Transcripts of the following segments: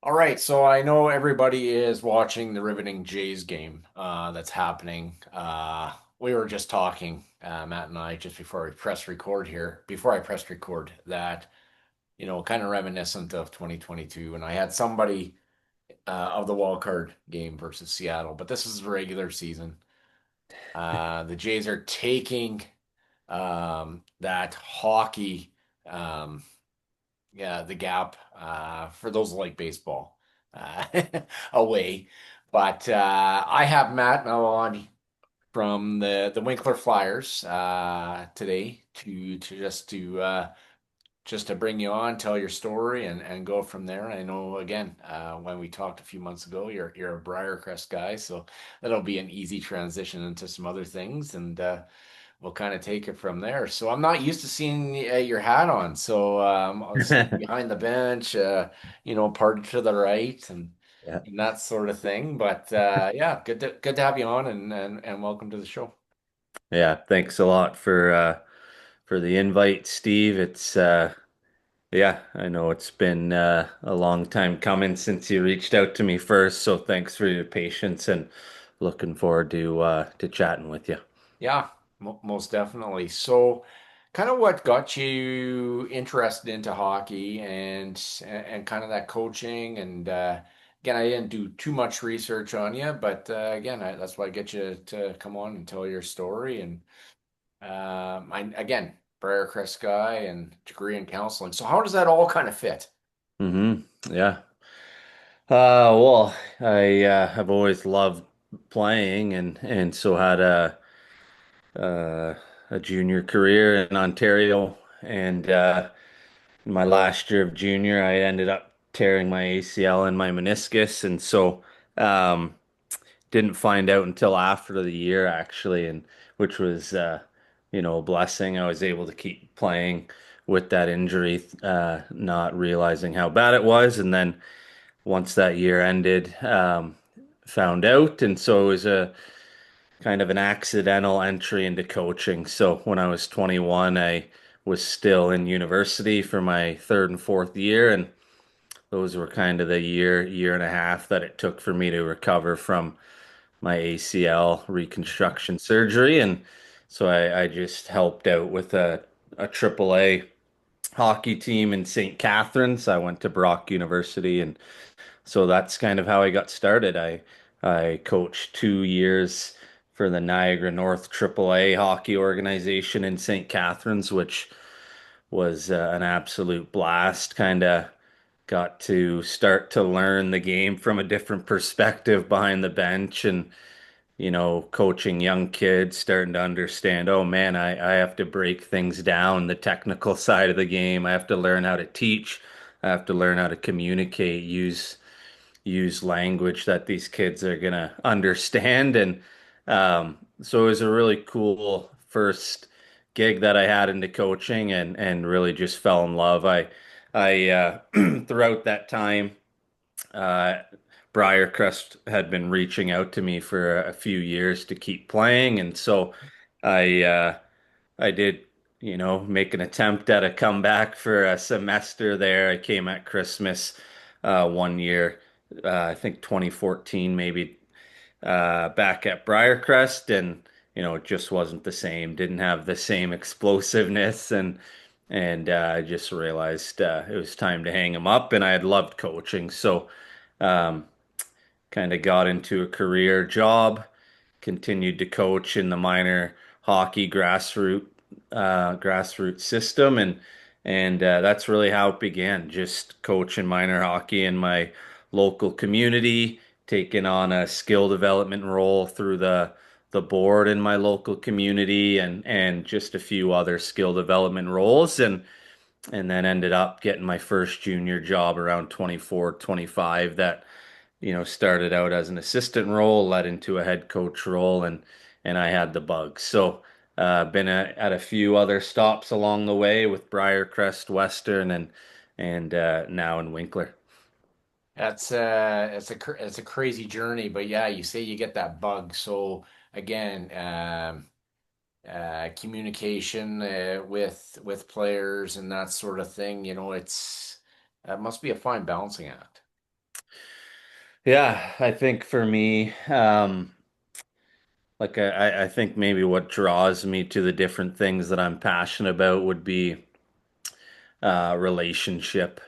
All right, so I know everybody is watching the riveting Jays game that's happening. We were just talking, Matt and I, just before we press record here, before I pressed record, that, kind of reminiscent of 2022. And I had somebody of the wild card game versus Seattle, but this is the regular season. The Jays are taking that hockey. Um, yeah, the gap for those who like baseball uh, away. But I have Matt now on from the Winkler Flyers today to bring you on, tell your story, and go from there. I know again when we talked a few months ago, you're a Briarcrest guy, so that'll be an easy transition into some other things, and we'll kind of take it from there. So I'm not used to seeing your hat on, so I'll see you behind the bench, parted to the right, Yeah. and that sort of thing. But yeah, good to have you on, and welcome to the show. Yeah, thanks a lot for the invite, Steve. It's yeah, I know it's been a long time coming since you reached out to me first, so thanks for your patience and looking forward to chatting with you. Yeah, mo most definitely. So, kind of what got you interested into hockey and kind of that coaching and again, I didn't do too much research on you, but again, that's why I get you to come on and tell your story. And I again, Briarcrest guy and degree in counseling. So, how does that all kind of fit? Yeah. Well, I have always loved playing and so had uh, a junior career in Ontario and in my last year of junior, I ended up tearing my ACL and my meniscus, and so um, didn't find out until after the year actually, and which was a blessing. I was able to keep playing with that injury, not realizing how bad it was, and then once that year ended, found out, and so it was a kind of an accidental entry into coaching. So when I was 21, I was still in university for my third and fourth year, and those were kind of the year and a half that it took for me to recover from my ACL reconstruction surgery. And so I just helped out with a AAA hockey team in St. Catharines. I went to Brock University, and so that's kind of how I got started. I coached 2 years for the Niagara North AAA hockey organization in St. Catharines, which was an absolute blast. Kind of got to start to learn the game from a different perspective behind the bench and coaching young kids, starting to understand, oh man, I have to break things down, the technical side of the game. I have to learn how to teach. I have to learn how to communicate, use language that these kids are gonna understand. And so it was a really cool first gig that I had into coaching and really just fell in love. I throughout that time, uh, Briarcrest had been reaching out to me for a few years to keep playing, and so I I did, make an attempt at a comeback for a semester there. I came at Christmas one year, I think 2014 maybe, back at Briarcrest, and it just wasn't the same. Didn't have the same explosiveness, and I just realized it was time to hang him up. And I had loved coaching, so um, kind of got into a career job, continued to coach in the minor hockey grassroots system, and that's really how it began. Just coaching minor hockey in my local community, taking on a skill development role through the board in my local community, and just a few other skill development roles, and then ended up getting my first junior job around 24, 25 that started out as an assistant role, led into a head coach role, and I had the bug. So, been at a few other stops along the way with Briarcrest, Western, and now in Winkler. That's it's a crazy journey, but yeah, you say you get that bug. So again, communication with players and that sort of thing. It must be a fine balancing act. Yeah, I think for me, like I think maybe what draws me to the different things that I'm passionate about would be relationship.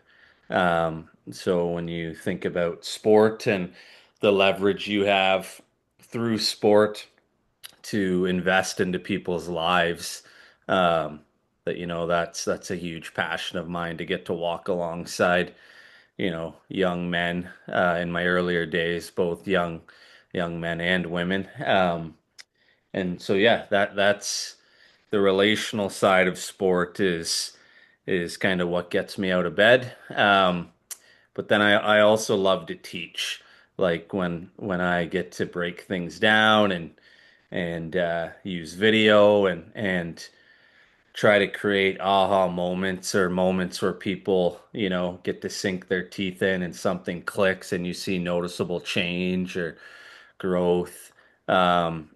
So when you think about sport and the leverage you have through sport to invest into people's lives, that that's a huge passion of mine to get to walk alongside, young men in my earlier days, both young men and women. And so yeah, that's the relational side of sport is kind of what gets me out of bed. But then I also love to teach, like when I get to break things down and use video and try to create aha moments or moments where people, get to sink their teeth in and something clicks and you see noticeable change or growth. Um,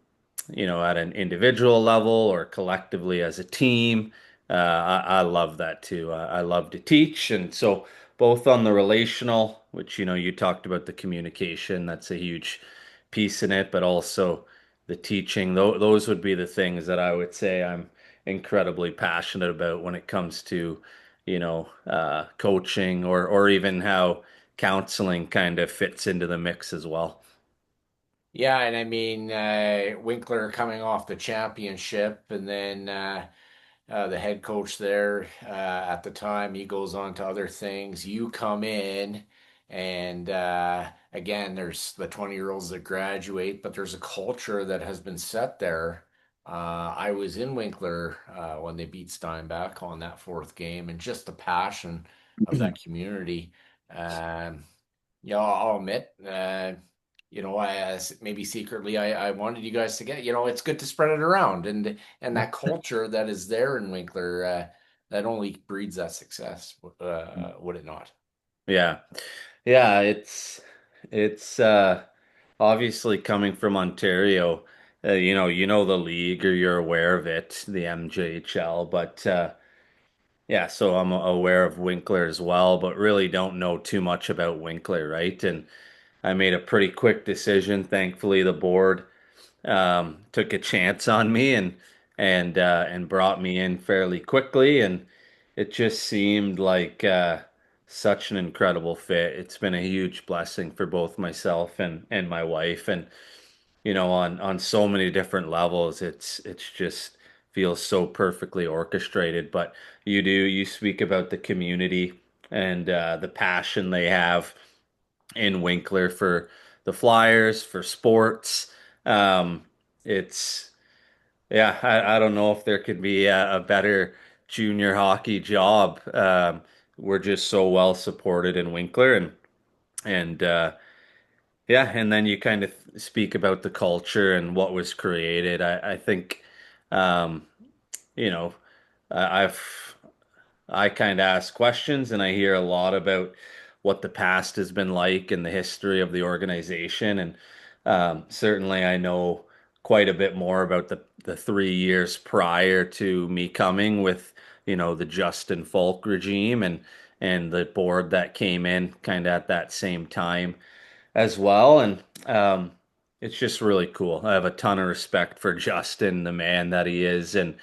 at an individual level or collectively as a team. I love that too. I love to teach. And so both on the relational, which, you talked about the communication, that's a huge piece in it, but also the teaching. Those would be the things that I would say I'm incredibly passionate about when it comes to, coaching or even how counseling kind of fits into the mix as well. Yeah, and I mean, Winkler coming off the championship, and then the head coach there at the time, he goes on to other things. You come in, and again, there's the 20-year-olds that graduate, but there's a culture that has been set there. I was in Winkler when they beat Steinbach on that fourth game, and just the passion of that community. Um, I'll admit, maybe secretly I wanted you guys to get, it's good to spread it around, and that culture that is there in Winkler, that only breeds that success, would it not? Yeah. Yeah, it's obviously coming from Ontario, you know the league or you're aware of it, the MJHL, but yeah, so I'm aware of Winkler as well, but really don't know too much about Winkler, right? And I made a pretty quick decision. Thankfully, the board took a chance on me and brought me in fairly quickly, and it just seemed like such an incredible fit. It's been a huge blessing for both myself and my wife, and on so many different levels. It's just feels so perfectly orchestrated. But you speak about the community and the passion they have in Winkler for the Flyers, for sports. Um, it's yeah, I don't know if there could be a better junior hockey job. We're just so well supported in Winkler and yeah, and then you kind of speak about the culture and what was created. I think um, you know, I've I kind of ask questions and I hear a lot about what the past has been like and the history of the organization. And certainly I know quite a bit more about the 3 years prior to me coming with, the Justin Falk regime and the board that came in kind of at that same time as well. And it's just really cool. I have a ton of respect for Justin, the man that he is, and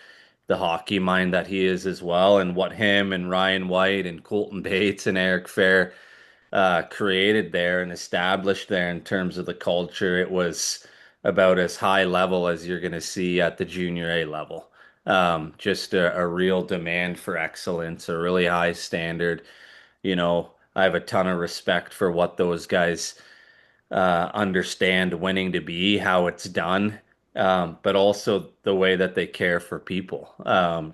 the hockey mind that he is as well, and what him and Ryan White and Colton Bates and Eric Fair created there and established there in terms of the culture. It was about as high level as you're going to see at the junior A level. Just a real demand for excellence, a really high standard. I have a ton of respect for what those guys understand winning to be, how it's done, but also the way that they care for people,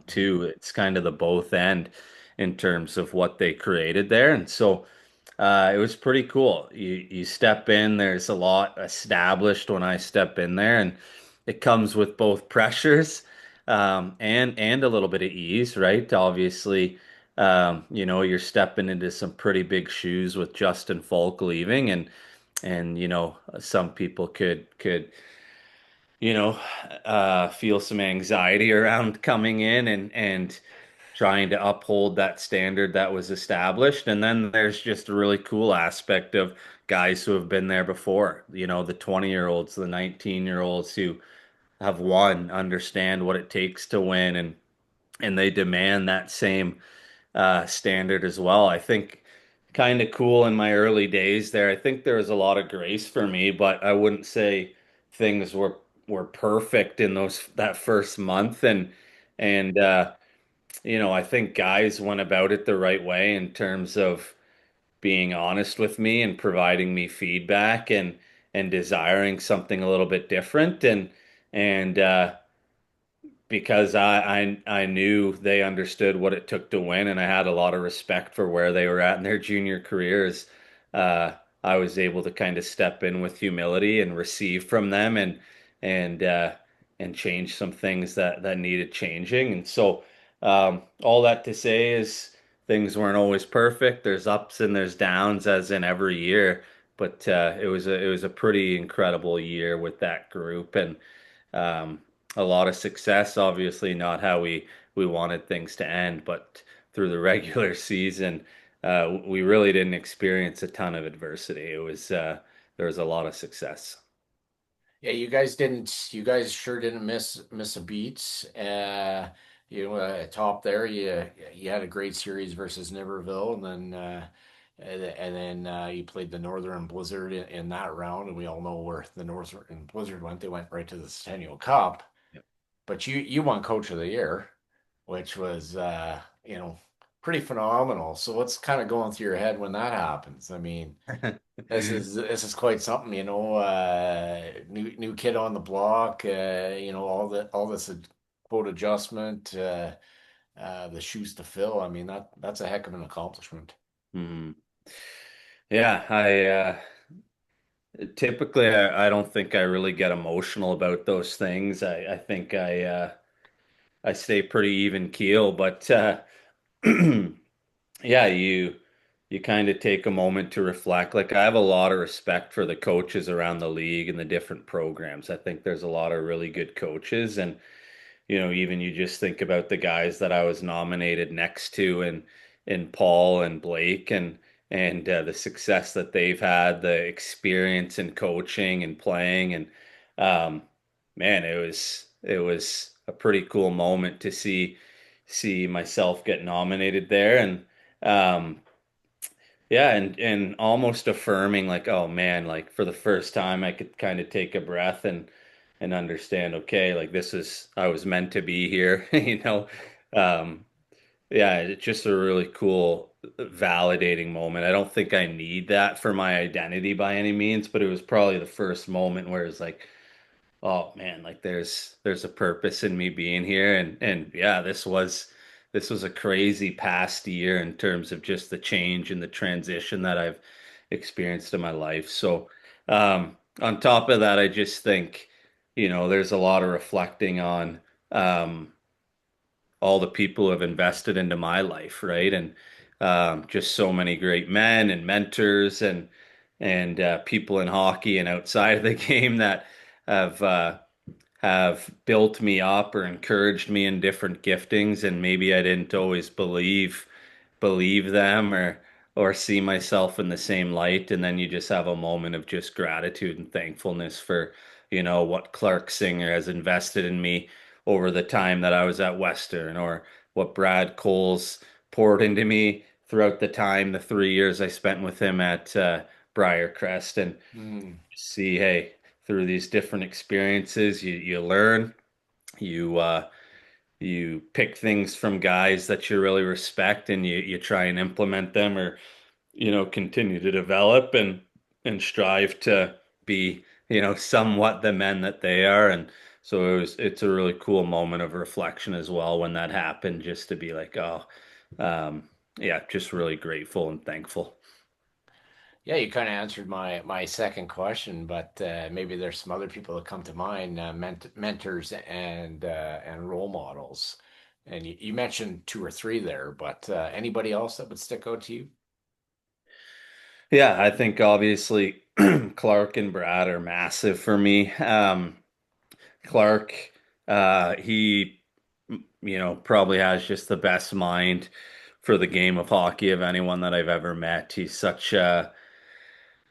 too. It's kind of the both end in terms of what they created there. And so it was pretty cool. You step in, there's a lot established when I step in there, and it comes with both pressures and a little bit of ease, right? Obviously, you're stepping into some pretty big shoes with Justin Falk leaving, and some people could you know feel some anxiety around coming in and trying to uphold that standard that was established. And then there's just a really cool aspect of guys who have been there before, the 20-year-olds, the 19-year-olds who have won, understand what it takes to win, and they demand that same standard as well. I think kind of cool in my early days there. I think there was a lot of grace for me, but I wouldn't say things were perfect in those that first month. And I think guys went about it the right way in terms of being honest with me and providing me feedback and desiring something a little bit different and because I knew they understood what it took to win, and I had a lot of respect for where they were at in their junior careers. Uh, I was able to kind of step in with humility and receive from them, and uh, and change some things that needed changing. And so, all that to say is things weren't always perfect. There's ups and there's downs, as in every year. But it was a pretty incredible year with that group, and um, a lot of success. Obviously, not how we wanted things to end, but through the regular season, we really didn't experience a ton of adversity. There was a lot of success. Yeah, you guys didn't. You guys sure didn't miss a beat. Top there, you had a great series versus Niverville, and then you played the Northern Blizzard in that round, and we all know where the Northern Blizzard went. They went right to the Centennial Cup. But you won Coach of the Year, which was pretty phenomenal. So what's kind of going through your head when that happens? I mean. This is quite something, new kid on the block, all this quote adjustment, the shoes to fill. I mean that's a heck of an accomplishment. Mhm. Yeah, I typically I don't think I really get emotional about those things. I think I stay pretty even keel, but yeah, you kind of take a moment to reflect. Like I have a lot of respect for the coaches around the league and the different programs. I think there's a lot of really good coaches, and even you just think about the guys that I was nominated next to in Paul and Blake and the success that they've had, the experience in coaching and playing, and um, man, it was a pretty cool moment to see myself get nominated there, and yeah, and almost affirming like, oh man, like for the first time I could kind of take a breath and understand, okay, like this is I was meant to be here, you know. Um, yeah, it's just a really cool, validating moment. I don't think I need that for my identity by any means, but it was probably the first moment where it's like, oh man, like there's a purpose in me being here, and yeah, this was a crazy past year in terms of just the change and the transition that I've experienced in my life. So on top of that, I just think there's a lot of reflecting on um all the people who have invested into my life, right? And just so many great men and mentors and people in hockey and outside of the game that have have built me up or encouraged me in different giftings, and maybe I didn't always believe them or see myself in the same light, and then you just have a moment of just gratitude and thankfulness for what Clark Singer has invested in me over the time that I was at Western, or what Brad Coles poured into me throughout the 3 years I spent with him at Briarcrest, and Mm. see, hey, through these different experiences, you learn, you pick things from guys that you really respect, and you try and implement them, or continue to develop and strive to be somewhat the men that they are. And so it's a really cool moment of reflection as well when that happened, just to be like, oh, um, yeah, just really grateful and thankful. Yeah, you kind of answered my second question, but maybe there's some other people that come to mind, mentors and role models. And you mentioned two or three there, but anybody else that would stick out to you? Yeah, I think obviously Clark and Brad are massive for me. Clark, he probably has just the best mind for the game of hockey of anyone that I've ever met. He's such a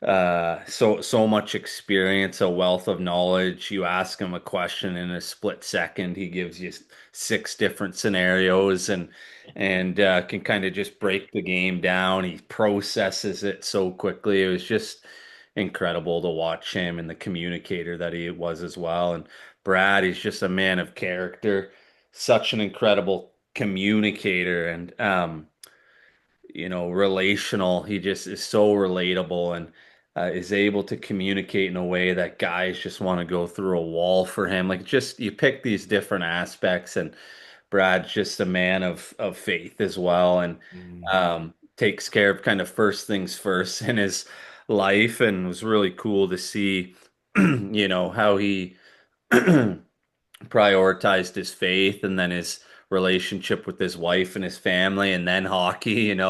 so much experience, a wealth of knowledge. You ask him a question in a split second, he gives you six different scenarios and can kind of just break the game down. He processes it so quickly. It was just incredible to watch him and the communicator that he was as well. And Brad, he's just a man of character, such an incredible communicator and relational. He just is so relatable and is able to communicate in a way that guys just want to go through a wall for him. Like just you pick these different aspects, and Brad's just a man of faith as well, and Mm. takes care of kind of first things first in his life, and it was really cool to see, how he prioritized his faith and then his relationship with his wife and his family and then hockey, and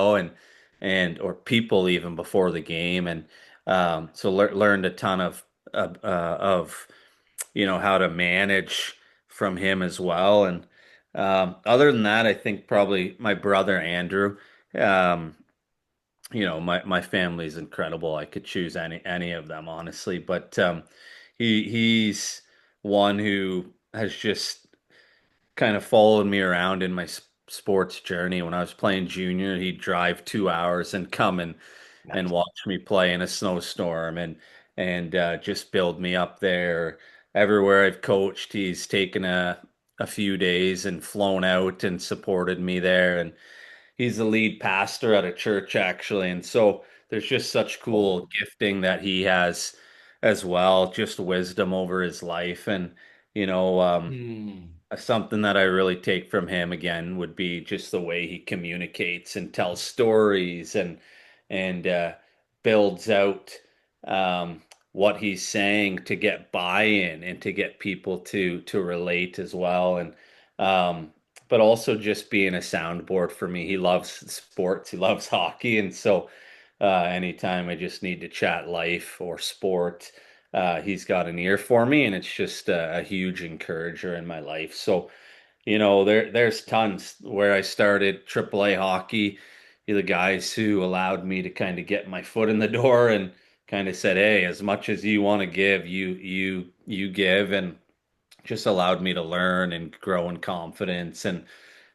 or people even before the game. And so learned a ton of how to manage from him as well. And other than that, I think probably my brother Andrew. Um, my family's incredible. I could choose any of them, honestly. But he's one who has just kind of followed me around in my sports journey. When I was playing junior, he'd drive 2 hours and come and Nice. watch me play in a snowstorm and just build me up there. Everywhere I've coached, he's taken a few days and flown out and supported me there. And he's the lead pastor at a church actually. And so there's just such Oh. cool gifting that he has as well, just wisdom over his life. And, you know, um, Mm. something that I really take from him again would be just the way he communicates and tells stories and builds out um, what he's saying to get buy-in and to get people to relate as well. And but also just being a soundboard for me. He loves sports. He loves hockey, and so anytime I just need to chat life or sport, he's got an ear for me, and it's just a huge encourager in my life. So, there's tons where I started AAA hockey. You're the guys who allowed me to kind of get my foot in the door and kind of said, "Hey, as much as you want to give, you give," and just allowed me to learn and grow in confidence. And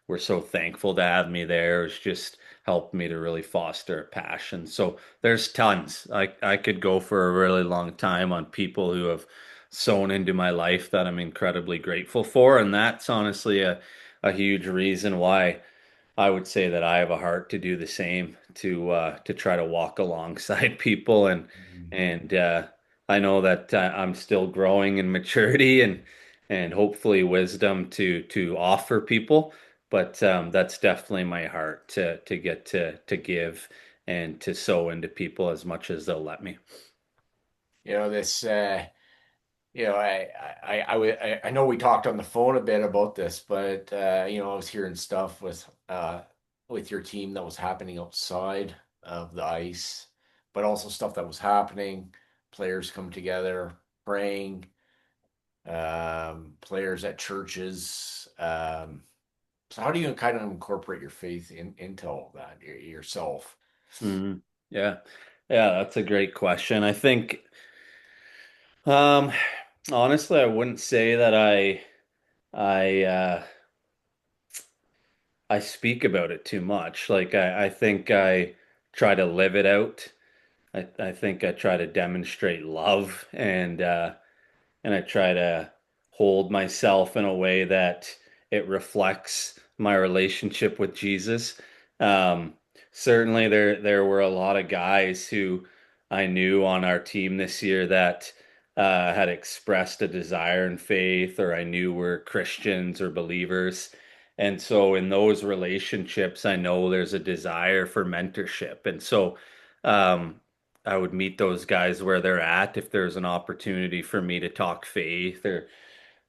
we're so thankful to have me there. It's just helped me to really foster a passion. So there's tons. I could go for a really long time on people who have sown into my life that I'm incredibly grateful for. And that's honestly a huge reason why I would say that I have a heart to do the same, to try to walk alongside people. And I know that I'm still growing in maturity and hopefully wisdom to offer people. But that's definitely my heart to get to give and to sow into people as much as they'll let me. This. I know we talked on the phone a bit about this, but I was hearing stuff with your team that was happening outside of the ice, but also stuff that was happening. Players come together, praying, players at churches. So how do you kind of incorporate your faith into all that yourself? Mhm. Yeah, yeah, that's a great question. I think, um, honestly, I wouldn't say that I I speak about it too much. Like I think I try to live it out. I think I try to demonstrate love and I try to hold myself in a way that it reflects my relationship with Jesus. Um, Certainly, there were a lot of guys who I knew on our team this year that had expressed a desire in faith, or I knew were Christians or believers. And so, in those relationships, I know there's a desire for mentorship. And so, um, I would meet those guys where they're at if there's an opportunity for me to talk faith or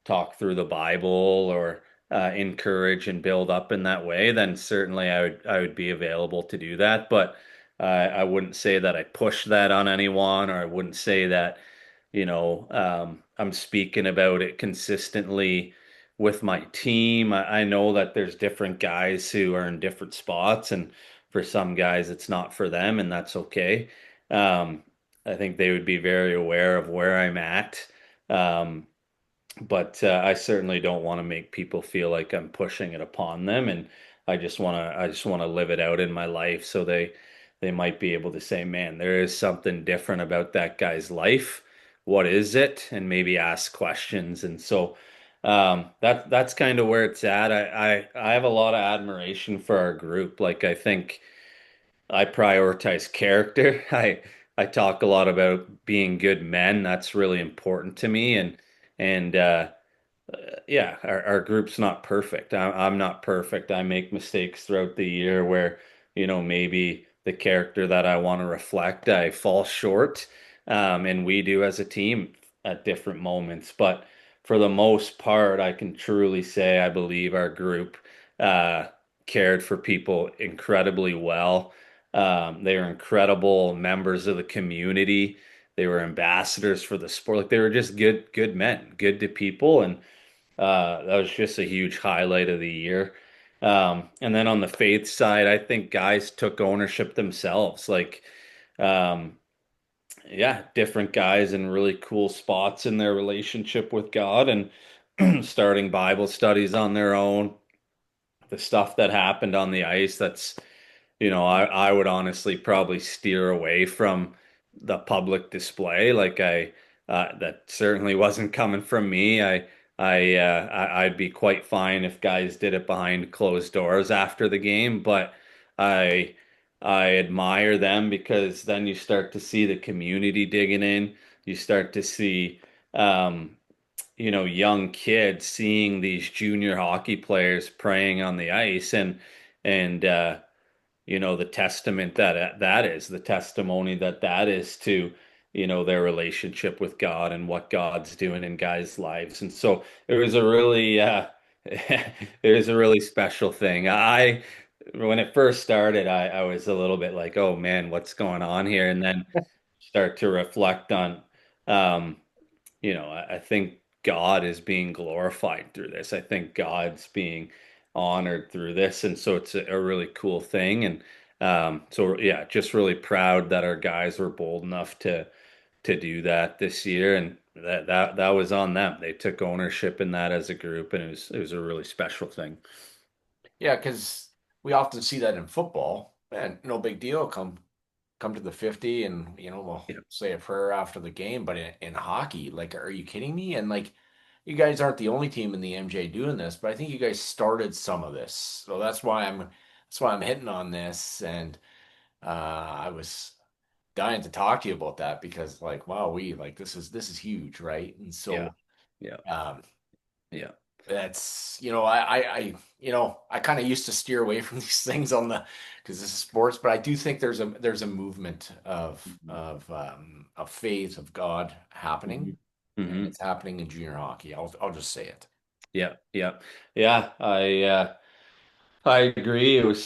talk through the Bible or encourage and build up in that way, then certainly I would be available to do that. But I wouldn't say that I push that on anyone, or I wouldn't say that I'm speaking about it consistently with my team. I know that there's different guys who are in different spots, and for some guys, it's not for them, and that's okay. Um, I think they would be very aware of where I'm at. Um, but I certainly don't want to make people feel like I'm pushing it upon them, and I just want to live it out in my life, so they might be able to say, "Man, there is something different about that guy's life. What is it?" And maybe ask questions. And so that's kind of where it's at. I have a lot of admiration for our group. Like I think I prioritize character. I talk a lot about being good men. That's really important to me, and yeah, our group's not perfect. I'm not perfect. I make mistakes throughout the year where, maybe the character that I want to reflect, I fall short. And we do as a team at different moments. But for the most part, I can truly say I believe our group uh, cared for people incredibly well. They were incredible members of the community. They were ambassadors for the sport. Like they were just good men, good to people, and that was just a huge highlight of the year. And then on the faith side, I think guys took ownership themselves. Like, um, yeah, different guys in really cool spots in their relationship with God and starting Bible studies on their own. The stuff that happened on the ice, I would honestly probably steer away from the public display. That certainly wasn't coming from me. I'd be quite fine if guys did it behind closed doors after the game, but I I admire them because then you start to see the community digging in. You start to see um, young kids seeing these junior hockey players praying on the ice, and the testament that is, the testimony that is to, their relationship with God and what God's doing in guys' lives. And so it was a really, it was a really special thing. When it first started, I was a little bit like, oh man, what's going on here? And then start to reflect on, um, I think God is being glorified through this. I think God's being honored through this. And so it's a really cool thing. And so yeah, just really proud that our guys were bold enough to do that this year. And that was on them. They took ownership in that as a group, and it was a really special thing. Yeah, because we often see that in football. Man, no big deal. Come to the 50 and we'll Yeah. say a prayer after the game. But in hockey, like, are you kidding me? And like, you guys aren't the only team in the MJ doing this, but I think you guys started some of this. So that's why I'm hitting on this. And I was dying to talk to you about that because like, wow, we like this is huge, right? And Yeah. so Yeah. um Yeah. that's I kind of used to steer away from these things on the because this is sports, but I do think there's a movement of faith of God happening, Hmm. and Hmm. it's happening in junior hockey. I'll just say it. Yeah. Yeah. Yeah. I agree. It was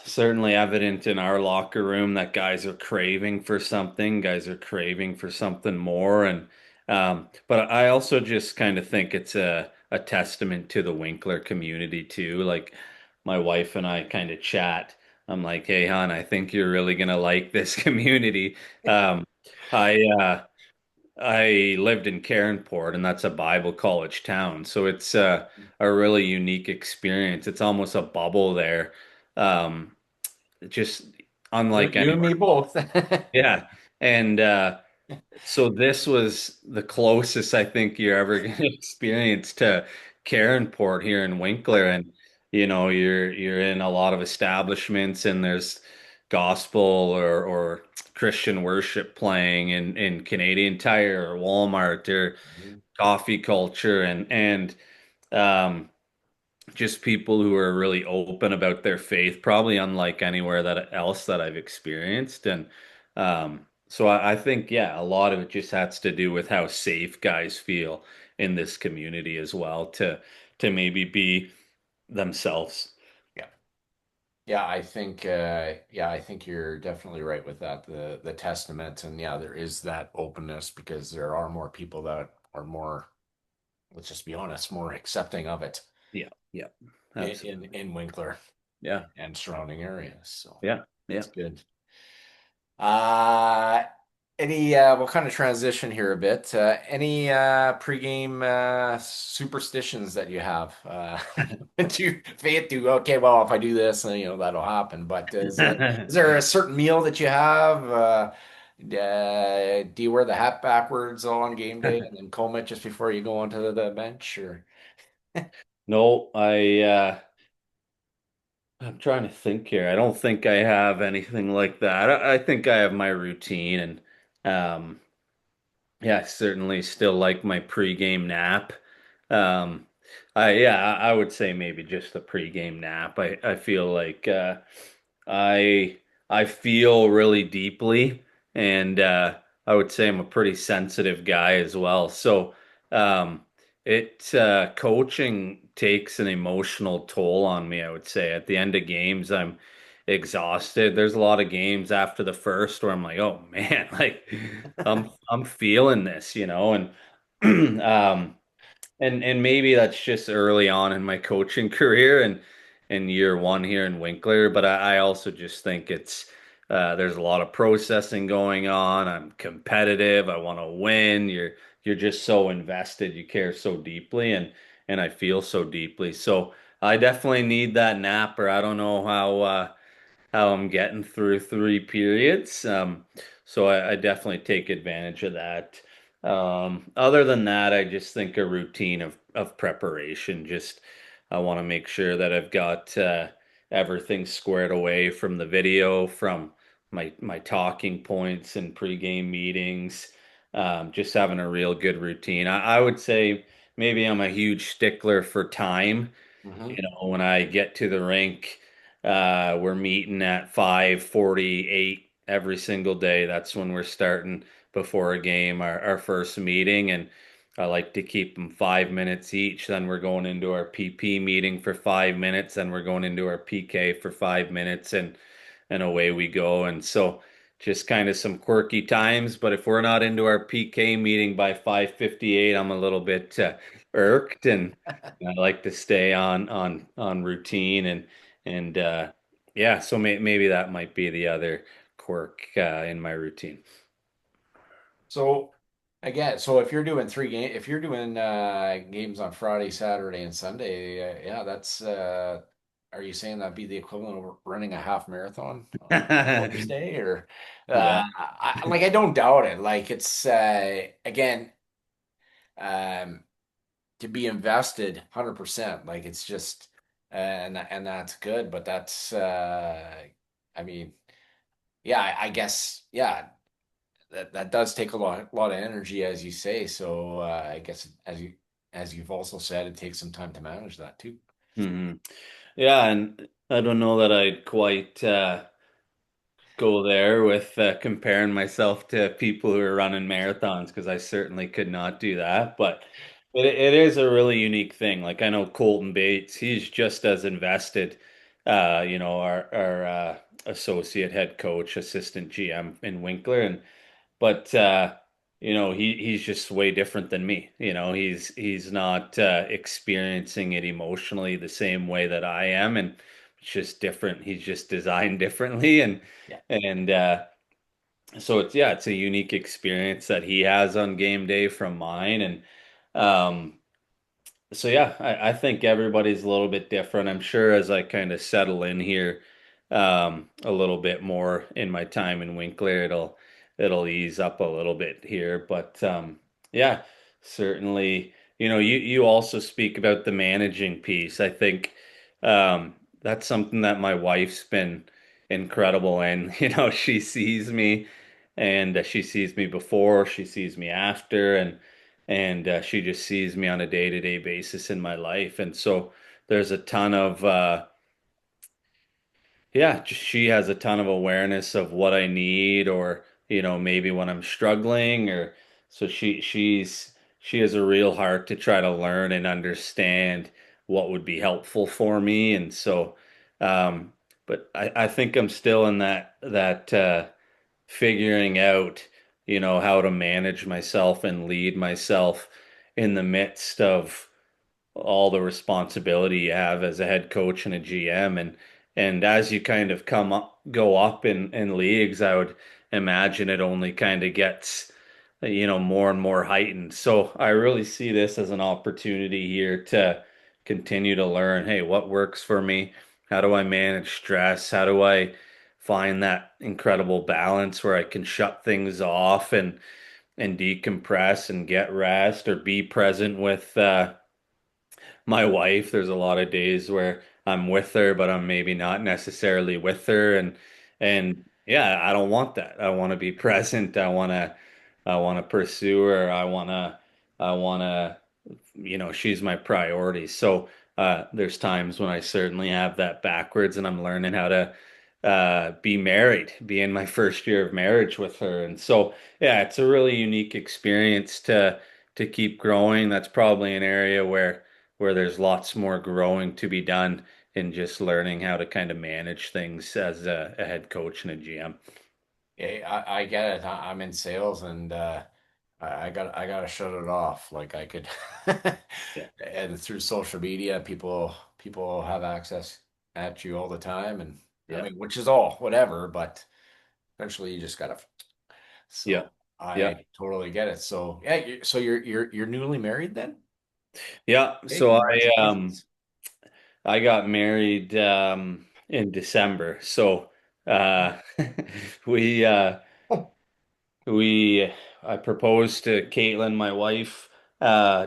certainly evident in our locker room that guys are craving for something. Guys are craving for something more, and but I also just kind of think it's a testament to the Winkler community too. Like my wife and I kind of chat. I'm like, "Hey, hon, I think you're really gonna like this community." Um, I I lived in Cairnport, and that's a Bible college town. So it's a really unique experience. It's almost a bubble there. Um, just You, unlike you and anywhere. me both. Yeah. And so this was the closest I think you're ever going to experience to Cairnport here in Winkler. And you're in a lot of establishments, and there's gospel or Christian worship playing in Canadian Tire or Walmart or coffee culture, and um just people who are really open about their faith, probably unlike anywhere that else that I've experienced. And so I think, yeah, a lot of it just has to do with how safe guys feel in this community as well to maybe be themselves. Yeah. I think you're definitely right with that. The testament, and yeah, there is that openness because there are more people that are more let's just be honest, more accepting of it Yeah, yeah, in absolutely. Winkler Yeah, and surrounding areas. So yeah, yeah. that's good. Uh, any we'll kind of transition here a bit. Any pregame superstitions that you have? Do faith do okay, well, if I do this, then that'll happen. But is there a certain meal that you have? Do you wear the hat backwards on game day and then comb it just before you go onto the bench? Or No, I'm trying to think here. I don't think I have anything like that. I think I have my routine and yeah, I certainly still like my pregame nap. Um, I would say maybe just the pregame nap. I feel like I I feel really deeply, and I would say I'm a pretty sensitive guy as well. So um, it coaching takes an emotional toll on me. I would say at the end of games, I'm exhausted. There's a lot of games after the first where I'm like, oh man, like I'm feeling this, and and maybe that's just early on in my coaching career and in year one here in Winkler, but I also just think it's there's a lot of processing going on. I'm competitive. I want to win. You're just so invested. You care so deeply, and I feel so deeply. So I definitely need that nap, or I don't know how I'm getting through three periods. So I definitely take advantage of that. Other than that, I just think a routine of preparation. Just I want to make sure that I've got everything squared away from the video, from my talking points and pregame meetings. Just having a real good routine. I would say maybe I'm a huge stickler for time. Mhm. When I get to the rink, we're meeting at 5:48 every single day. That's when we're starting before a game, our first meeting, and I like to keep them 5 minutes each. Then we're going into our PP meeting for 5 minutes, then we're going into our PK for 5 minutes, and away we go. And so just kind of some quirky times, but if we're not into our PK meeting by 5:58, I'm a little bit irked, and I like to stay on routine and yeah, so maybe that might be the other quirk in my routine. So again, so if you're doing games on Friday, Saturday, and Sunday, yeah, that's are you saying that'd be the equivalent of running a half marathon on Thursday? Or Yeah. I don't doubt it. Like it's again, um, to be invested 100%. Like it's just and that's good, but that's I mean, yeah, I guess yeah. That does take a lot of energy, as you say. So I guess as you've also said, it takes some time to manage that too. hmm Yeah, and I don't know that I'd quite go there with comparing myself to people who are running marathons because I certainly could not do that. But it is a really unique thing. Like I know Colton Bates, he's just as invested. Our associate head coach, assistant GM in Winkler, and but he's just way different than me. He's not experiencing it emotionally the same way that I am, and it's just different. He's just designed differently, and Yeah. and so it's a unique experience that he has on game day from mine, and um, so yeah, I think everybody's a little bit different. I'm sure as I kind of settle in here a little bit more in my time in Winkler, it'll ease up a little bit here. But yeah, certainly, you also speak about the managing piece. I think that's something that my wife's been incredible in. She sees me and she sees me before, she sees me after, and she just sees me on a day-to-day basis in my life. And so there's a ton of she has a ton of awareness of what I need, or maybe when I'm struggling, or so she has a real heart to try to learn and understand what would be helpful for me. And so um but I think I'm still in that figuring out, how to manage myself and lead myself in the midst of all the responsibility you have as a head coach and a GM, and as you kind of go up in leagues, I would imagine it only kind of gets more and more heightened. So I really see this as an opportunity here to continue to learn, hey, what works for me? How do I manage stress? How do I find that incredible balance where I can shut things off and decompress and get rest or be present with my wife. There's a lot of days where I'm with her, but I'm maybe not necessarily with her, and yeah, I don't want that. I want to be present. I want to pursue her. I want to she's my priority. So there's times when I certainly have that backwards, and I'm learning how to be married, be in my first year of marriage with her. And so, yeah, it's a really unique experience to keep growing. That's probably an area where there's lots more growing to be done in just learning how to kind of manage things as a head coach and a GM. Yeah, I get it. I'm in sales, and I gotta shut it off. Like I could, Yeah. and through social media, people have access at you all the time, and I Yeah. mean, which is all whatever, but eventually you just gotta. Yeah. So Yeah. I totally get it. So yeah, so you're newly married then? Yeah. Hey, So congratulations. I got married in December. So uh we uh we I proposed to Caitlin, my wife,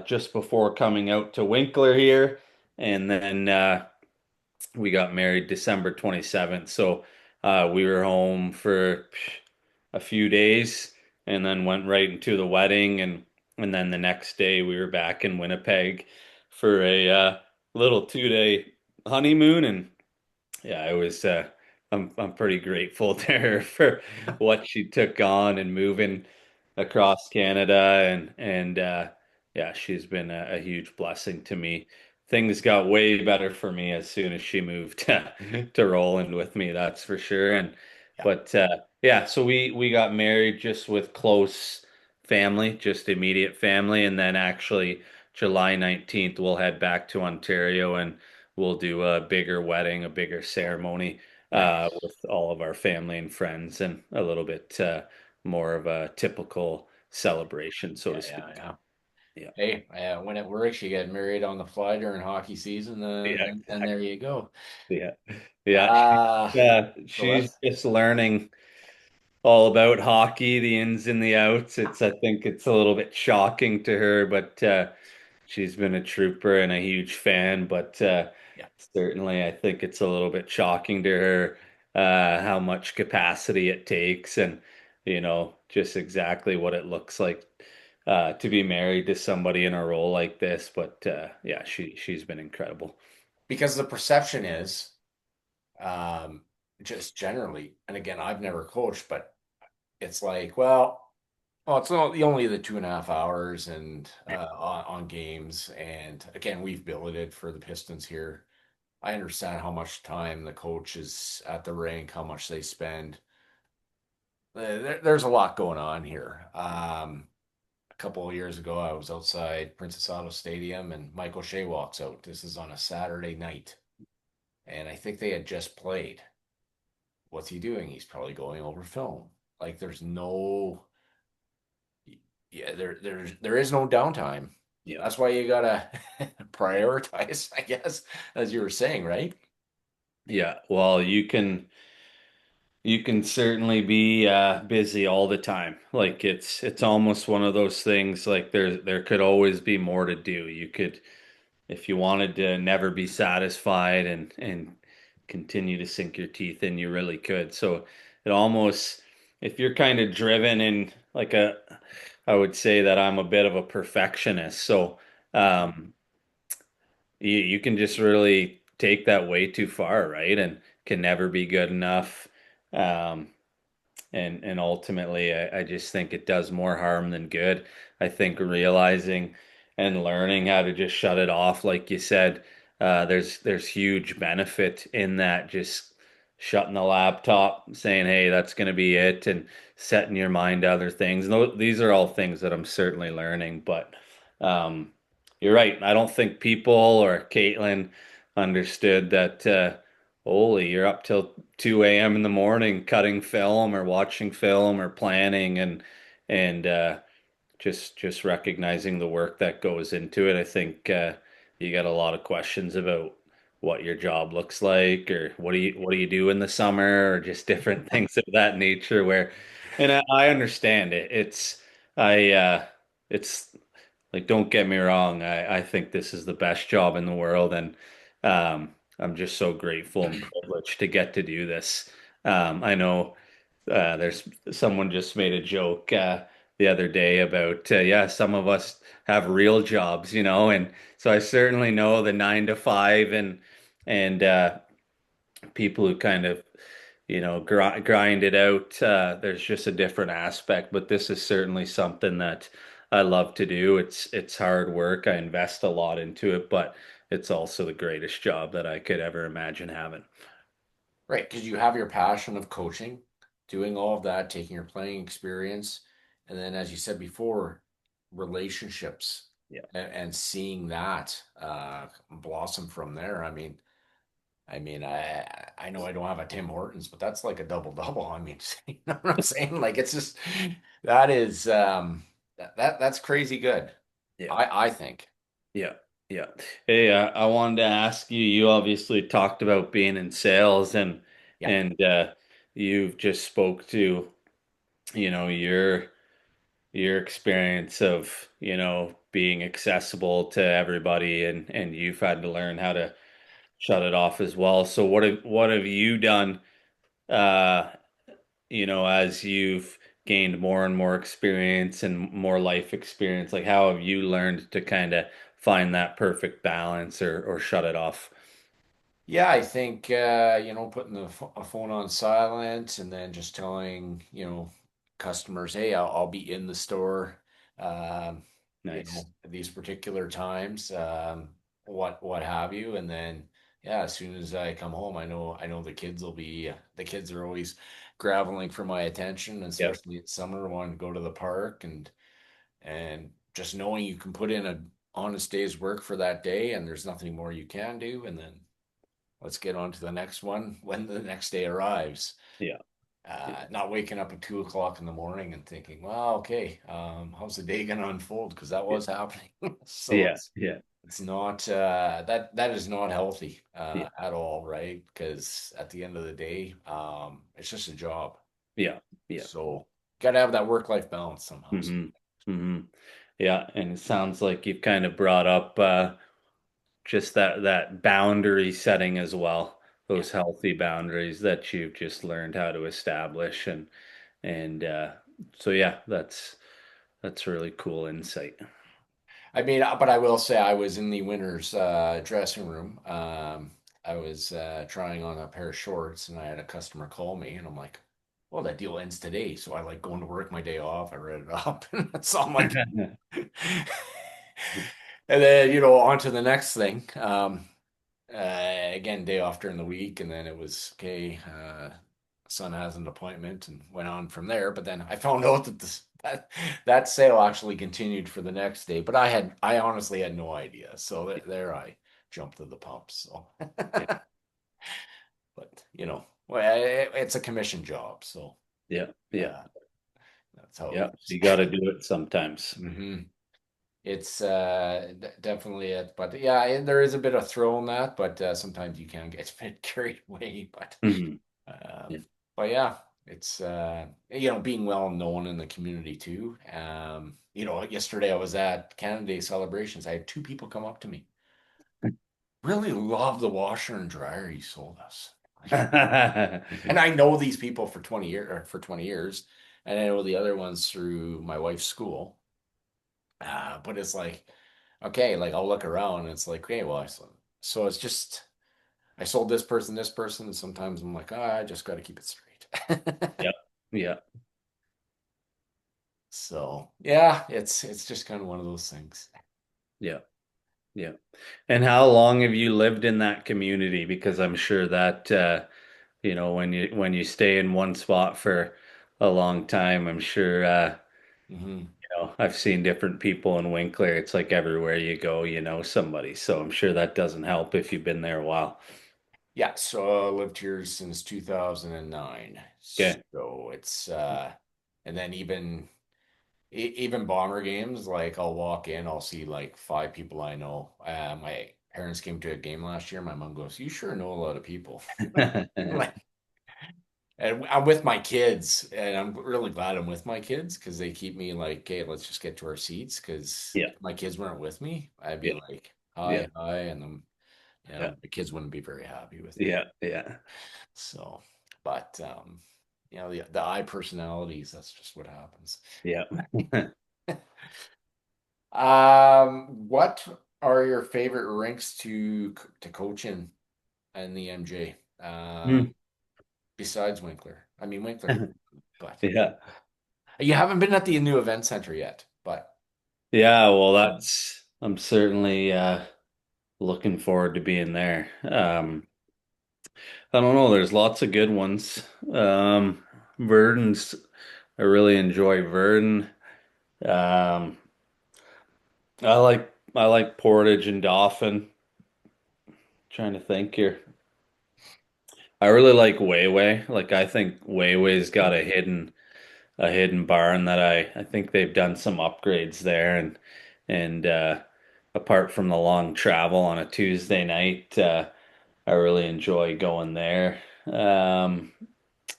just before coming out to Winkler here, and then we got married December 27th. So we were home for a few days and then went right into the wedding, and then the next day we were back in Winnipeg for a little 2-day honeymoon. And yeah, it was I'm pretty grateful to her for what she took on and moving across Canada, and yeah, she's been a huge blessing to me. Things got way better for me as soon as she moved to Roland with me, that's for sure. And Yeah. but yeah, so we got married just with close family, just immediate family, and then actually July 19th we'll head back to Ontario and we'll do a bigger wedding, a bigger ceremony Nice. with all of our family and friends, and a little bit more of a typical celebration, so to Yeah, yeah, speak. yeah. Yeah, Hey, when it works, you get married on the fly during hockey season, yeah, and there you go. yeah, yeah. Uh, so She's that's just learning all about hockey, the ins and the outs. I think it's a little bit shocking to her, but she's been a trooper and a huge fan. But yeah. certainly, I think it's a little bit shocking to her how much capacity it takes, and just exactly what it looks like to be married to somebody in a role like this. But yeah, she's been incredible. Because the perception is, um, just generally, and again, I've never coached, but it's like, well, it's only the 2.5 hours and on games, and again, we've billeted for the Pistons here. I understand how much time the coach is at the rink, how much they spend. There's a lot going on here. A couple of years ago, I was outside Princess Auto Stadium, and Michael Shea walks out. This is on a Saturday night, and I think they had just played. What's he doing? He's probably going over film. Like there's no, yeah, there is no downtime. Yeah. That's why you gotta prioritize, I guess, as you were saying, right? Yeah, well, you can certainly be busy all the time. Like it's almost one of those things like there could always be more to do. You could, if you wanted to never be satisfied and continue to sink your teeth in, you really could. So it almost, if you're kind of driven in like I would say that I'm a bit of a perfectionist. So um you can just really take that way too far, right? And can never be good enough. Um and ultimately I just think it does more harm than good. I think realizing and learning how to just shut it off, like you said, there's huge benefit in that, just shutting the laptop, saying, hey, that's going to be it, and setting your mind to other things. And these are all things that I'm certainly learning, but Um, you're right. I don't think people or Caitlin understood that, holy, you're up till 2 a.m. in the morning cutting film or watching film or planning and just recognizing the work that goes into it. I think you got a lot of questions about what your job looks like, or what do you do in the summer, or just different things of that nature. And I understand it. It's like, don't get me wrong. I think this is the best job in the world, and I'm just so grateful and privileged to get to do this. I know. There's someone just made a joke the other day about yeah, some of us have real jobs, and so I certainly know the 9 to 5 and people who kind of grind it out. There's just a different aspect, but this is certainly something that I love to do. It's hard work. I invest a lot into it, but it's also the greatest job that I could ever imagine having. Right, because you have your passion of coaching, doing all of that, taking your playing experience, and then, as you said before, relationships Yeah. and seeing that blossom from there. I know I don't have a Tim Hortons, but that's like a double double. I mean, you know what I'm saying? Like it's just that is that's crazy good. Yeah. I think. Yeah, yeah. Hey, I wanted to ask you, you obviously talked about being in sales Yeah. and you've just spoke to, your experience of, being accessible to everybody and you've had to learn how to shut it off as well. So what have you done uh as you've gained more and more experience and more life experience, like how have you learned to kind of find that perfect balance or shut it off? Yeah, I think putting a phone on silent and then just telling, customers, hey, I'll be in the store, um, Nice. these particular times, what have you, and then yeah, as soon as I come home, I know the kids are always graveling for my attention, and Yep. especially in summer, wanting to go to the park and just knowing you can put in a honest day's work for that day, and there's nothing more you can do, and then let's get on to the next one when the next day arrives. Yeah. Yeah. Not waking up at 2 o'clock in the morning and thinking, well, okay, how's the day going to unfold? Because that Yeah. was happening. So Yeah. it's Yeah. it's not that is not healthy Yeah. at all, right? Because at the end of the day, it's just a job. Yeah. Yeah. So got to have that work-life balance somehow. Hmm. Hmm. Yeah. And it sounds like you've kind of brought up just that boundary setting as well. Yeah. Those healthy boundaries that you've just learned how to establish and so yeah, that's really cool insight. I mean, but I will say I was in the winner's dressing room. I was trying on a pair of shorts, and I had a customer call me, and I'm like, "Well, that deal ends today." So I like going to work my day off. I read it up, and that's all I'm like. And then on to the next thing. Again, day off during the week, and then it was okay. Son has an appointment, and went on from there. But then I found out that that sale actually continued for the next day. But I honestly had no idea. So there I jumped to the pumps. So, Yeah. but well, it's a commission job, so Yeah. Yeah. uh, that's how it Yeah. goes. You got to do it sometimes. Hmm. It's definitely it, but yeah, there is a bit of thrill in that, but sometimes you can get a bit carried away. Hmm. Yeah. Um, but yeah, it's being well known in the community too. Yesterday I was at Canada Day celebrations. I had two people come up to me. Really love the washer and dryer you sold us. And I know these people for 20 years, and I know the other ones through my wife's school. But it's like, okay, like I'll look around and it's like, okay, well, so it's just I sold this person, and sometimes I'm like, I just got to keep it straight. Yeah. Yeah. So yeah, it's just kind of one of those things. Yeah. Yeah. And how long have you lived in that community? Because I'm sure that when you stay in one spot for a long time, I'm sure Hmm. I've seen different people in Winkler. It's like everywhere you go, you know somebody. So I'm sure that doesn't help if you've been there a while. Yeah, so I lived here since 2009. Okay. So it's and then even bomber games, like I'll walk in, I'll see like five people I know. My parents came to a game last year. My mom goes, "You sure know a lot of people." Like, and I'm with my kids, and I'm really glad I'm with my kids because they keep me like, "Okay, let's just get to our seats." Because Yeah, if my kids weren't with me, I'd be yeah, like, yeah, "Hi, hi," and yeah, the kids wouldn't be very happy with me. yeah, yeah, So, but the I personalities, that's just what happens. yeah. What are your favorite rinks to coach in the MJ? Hmm. Besides Winkler. I mean Winkler, but Yeah. you haven't been at the new event center yet, but Yeah, well, I'm certainly looking forward to being there. I don't know, there's lots of good ones. Verdon's I really enjoy Verdon. Um, I like Portage and Dauphin. Trying to think here. I really like Wayway. Like I think Wayway's got a hidden barn that I think they've done some upgrades there and apart from the long travel on a Tuesday night, I really enjoy going there.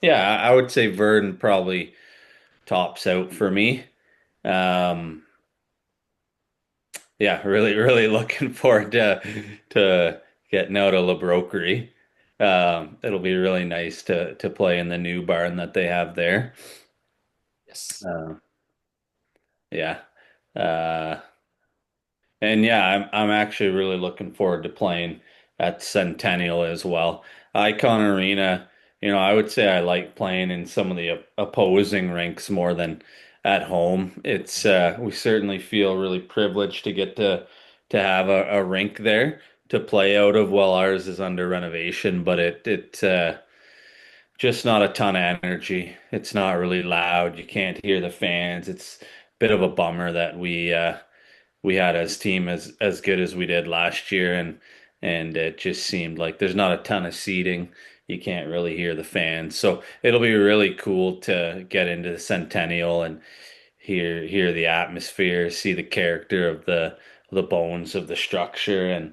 Yeah, I would say Verdon probably tops out for me. Um, yeah, really, really looking forward to getting out of La Broquerie. It'll be really nice to play in the new barn that they have there. yes. Uh, yeah. Uh, And yeah, I'm actually really looking forward to playing at Centennial as well. Icon Arena, I would say I like playing in some of the opposing rinks more than at home. We certainly feel really privileged to get to have a rink there to play out of while ours is under renovation, but it just not a ton of energy. It's not really loud. You can't hear the fans. It's a bit of a bummer that we had as team as good as we did last year and it just seemed like there's not a ton of seating. You can't really hear the fans. So it'll be really cool to get into the Centennial and hear the atmosphere, see the character of the bones of the structure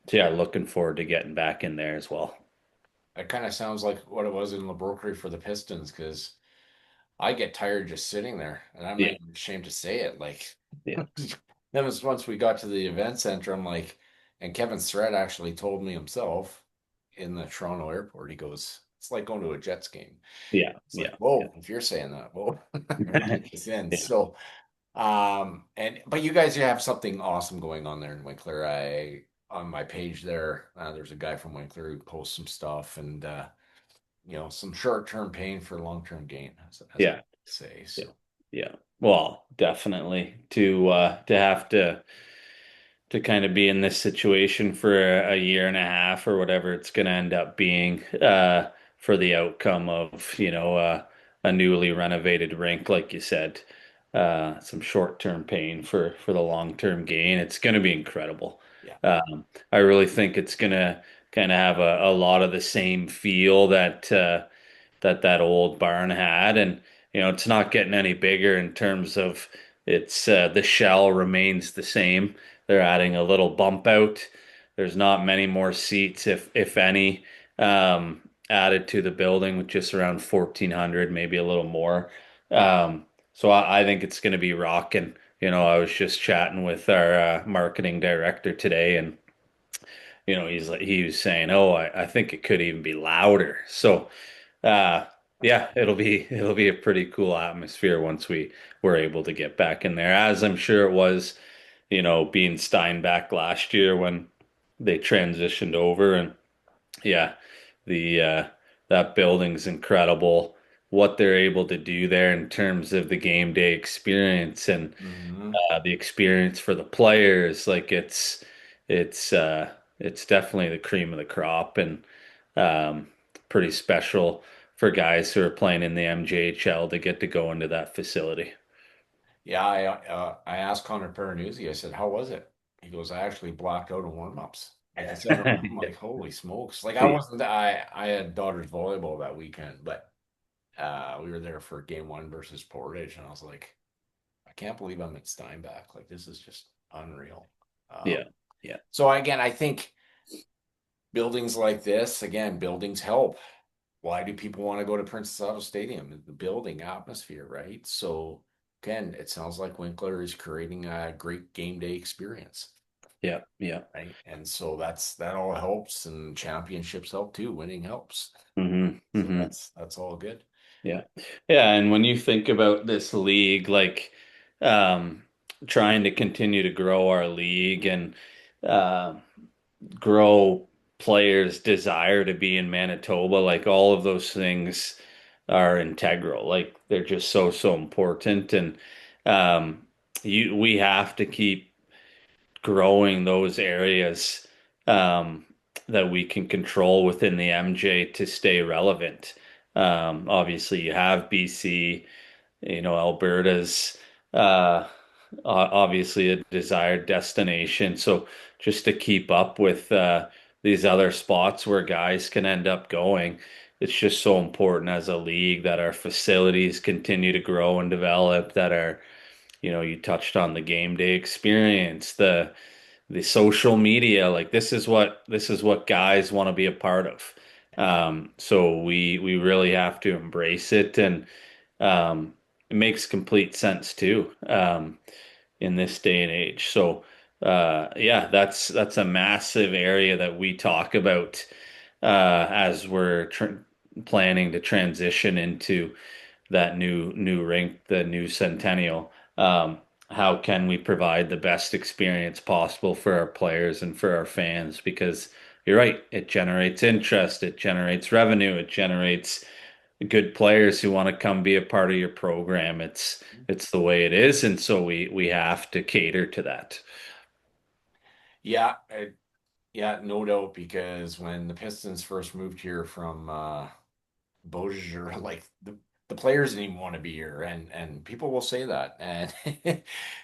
so yeah, looking forward to getting back in there as well. It kind of sounds like what it was in La Broquerie for the Pistons because I get tired just sitting there, and I'm not Yeah, even ashamed to say it. Like, yeah, that was once we got to the event center, I'm like, and Kevin Thread actually told me himself in the Toronto airport, he goes, it's like going to a Jets game. yeah, It's like, yeah, whoa, if you're saying that, whoa, I better yeah. take this in. Yeah. So, but you guys, you have something awesome going on there in Winkler. On my page there, there's a guy from Winkler who posts some stuff and, some short-term pain for long-term gain, as I Yeah. say. Yeah. So, Yeah. Well, definitely to have to kind of be in this situation for a year and a half or whatever it's going to end up being for the outcome of, a newly renovated rink, like you said. Some short-term pain for the long-term gain. It's going to be incredible. yeah. I really think it's going to kind of have a lot of the same feel that old barn had, and it's not getting any bigger in terms of the shell remains the same. They're adding a little bump out. There's not many more seats, if any, added to the building, with just around 1,400, maybe a little more. So I think it's going to be rocking. I was just chatting with our marketing director today, and he was saying, "Oh, I think it could even be louder." So. Uh, yeah, it'll be a pretty cool atmosphere once we were able to get back in there, as I'm sure it was, being Steinbach last year when they transitioned over. And yeah, the that building's incredible. What they're able to do there in terms of the game day experience and Hmm. the experience for the players, like it's definitely the cream of the crop and um, pretty special for guys who are playing in the MJHL to get to go into that facility. Yeah, I asked Connor Peranuzzi, I said, how was it? He goes, I actually blacked out in warm-ups. Like I said, I'm like, holy smokes. Like I had daughters volleyball that weekend, but we were there for game one versus Portage, and I was like, I can't believe I'm at Steinbach. Like this is just unreal. Yeah, Um, yeah, so again, I think buildings like this, again, buildings help. Why do people want to go to Princess Auto Stadium? The building atmosphere, right? So again, it sounds like Winkler is creating a great game day experience, yeah, yeah. right? And so that all helps, and championships help too. Winning helps. Hmm, So hmm. that's all good. Yeah. Yeah, and when you think about this league, like um trying to continue to grow our league and uh grow players' desire to be in Manitoba, like all of those things are integral. Like they're just so important and um we have to keep growing those areas that we can control within the MJ to stay relevant. Obviously, you have BC, Alberta's uh, obviously a desired destination. So just to keep up with these other spots where guys can end up going, it's just so important as a league that our facilities continue to grow and develop, that are, you touched on the game day experience, the social media, like this is what guys want to be a part of. So we really have to embrace it, and it makes complete sense too in this day and age. So yeah, that's a massive area that we talk about as we're planning to transition into that new rink, the new centennial. How can we provide the best experience possible for our players and for our fans? Because you're right, it generates interest, it generates revenue, it generates good players who want to come be a part of your program. It's the way it is, and so we have to cater to that. Yeah, yeah, no doubt. Because when the Pistons first moved here from Beaujeu, like the players didn't even want to be here, and people will say that, and